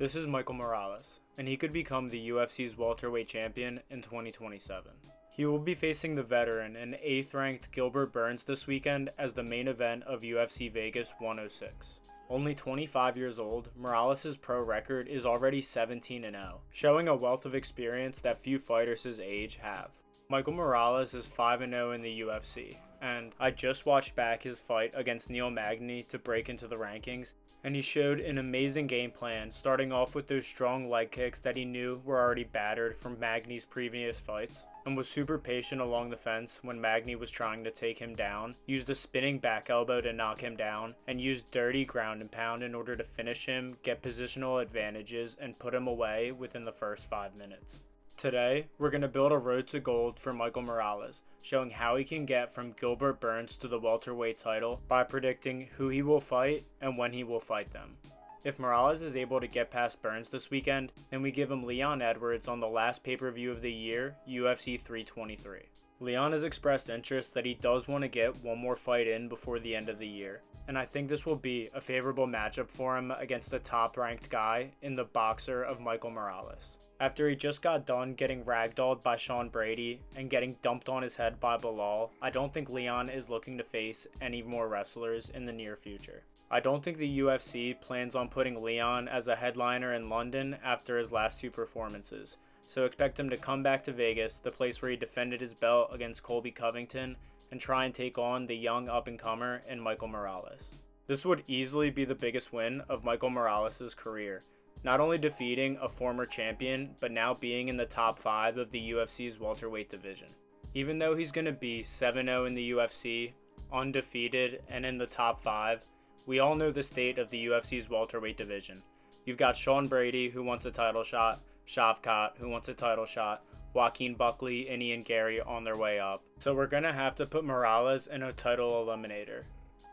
This is Michael Morales, and he could become the UFC's welterweight champion in 2027. He will be facing the veteran and 8th ranked Gilbert Burns this weekend as the main event of UFC Vegas 106. Only 25 years old, Morales' pro record is already 17-0, showing a wealth of experience that few fighters his age have. Michael Morales is 5-0 in the UFC, and I just watched back his fight against Neil Magny to break into the rankings, and he showed an amazing game plan, starting off with those strong leg kicks that he knew were already battered from Magny's previous fights, and was super patient along the fence when Magny was trying to take him down, used a spinning back elbow to knock him down, and used dirty ground and pound in order to finish him, get positional advantages, and put him away within the first 5 minutes. Today, we're going to build a road to gold for Michael Morales, showing how he can get from Gilbert Burns to the welterweight title by predicting who he will fight and when he will fight them. If Morales is able to get past Burns this weekend, then we give him Leon Edwards on the last pay-per-view of the year, UFC 323. Leon has expressed interest that he does want to get one more fight in before the end of the year, and I think this will be a favorable matchup for him against the top-ranked guy in the boxer of Michael Morales. After he just got done getting ragdolled by Brady and getting dumped on his head by Bilal, I don't think Leon is looking to face any more wrestlers in the near future. I don't think the UFC plans on putting Leon as a headliner in London after his last 2 performances, so expect him to come back to Vegas, the place where he defended his belt against Colby Covington, and try and take on the young up-and-comer in Michael Morales. This would easily be the biggest win of Michael Morales' career, not only defeating a former champion, but now being in the top 5 of the UFC's welterweight division. Even though he's going to be 7-0 in the UFC, undefeated, and in the top 5, we all know the state of the UFC's welterweight division. You've got Brady, who wants a title shot, Shavkat, who wants a title shot, Joaquin Buckley and Ian Gary on their way up. So we're going to have to put Morales in a title-eliminator.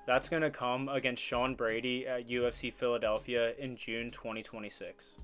That's going to come against Brady at UFC Philadelphia in June 2026.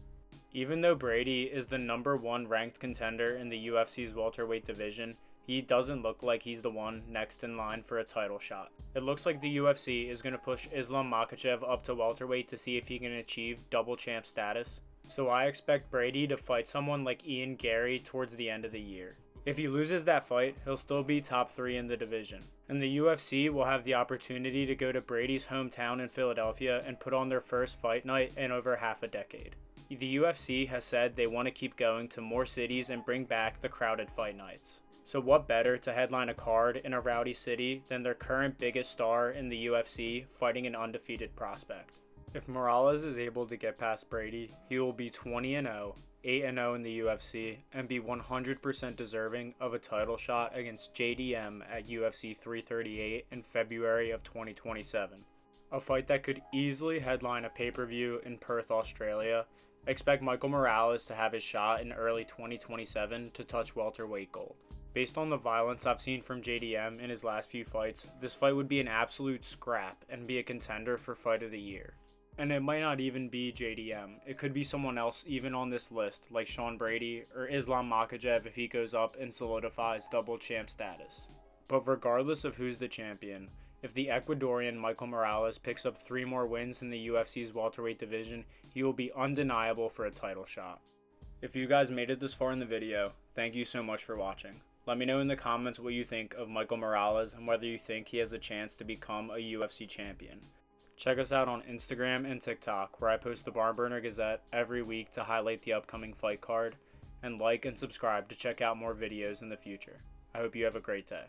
Even though Brady is the number 1 ranked contender in the UFC's welterweight division, he doesn't look like he's the one next in line for a title shot. It looks like the UFC is going to push Islam Makhachev up to welterweight to see if he can achieve double champ status. So I expect Brady to fight someone like Ian Gary towards the end of the year. If he loses that fight, he'll still be top 3 in the division. And the UFC will have the opportunity to go to Brady's hometown in Philadelphia and put on their first fight night in over half a decade. The UFC has said they want to keep going to more cities and bring back the crowded fight nights. So what better to headline a card in a rowdy city than their current biggest star in the UFC fighting an undefeated prospect? If Morales is able to get past Brady, he will be 20-0, 8-0 in the UFC, and be 100% deserving of a title shot against JDM at UFC 338 in February of 2027. A fight that could easily headline a pay-per-view in Perth, Australia. Expect Michael Morales to have his shot in early 2027 to touch welterweight gold. Based on the violence I've seen from JDM in his last few fights, this fight would be an absolute scrap and be a contender for Fight of the Year. And it might not even be JDM. It could be someone else even on this list, like Brady or Islam Makhachev if he goes up and solidifies double champ status. But regardless of who's the champion, if the Ecuadorian Michael Morales picks up 3 more wins in the UFC's welterweight division, he will be undeniable for a title shot. If you guys made it this far in the video, thank you so much for watching. Let me know in the comments what you think of Michael Morales and whether you think he has a chance to become a UFC champion. Check us out on Instagram and TikTok, where I post the Barn Burner Gazette every week to highlight the upcoming fight card, and like and subscribe to check out more videos in the future. I hope you have a great day.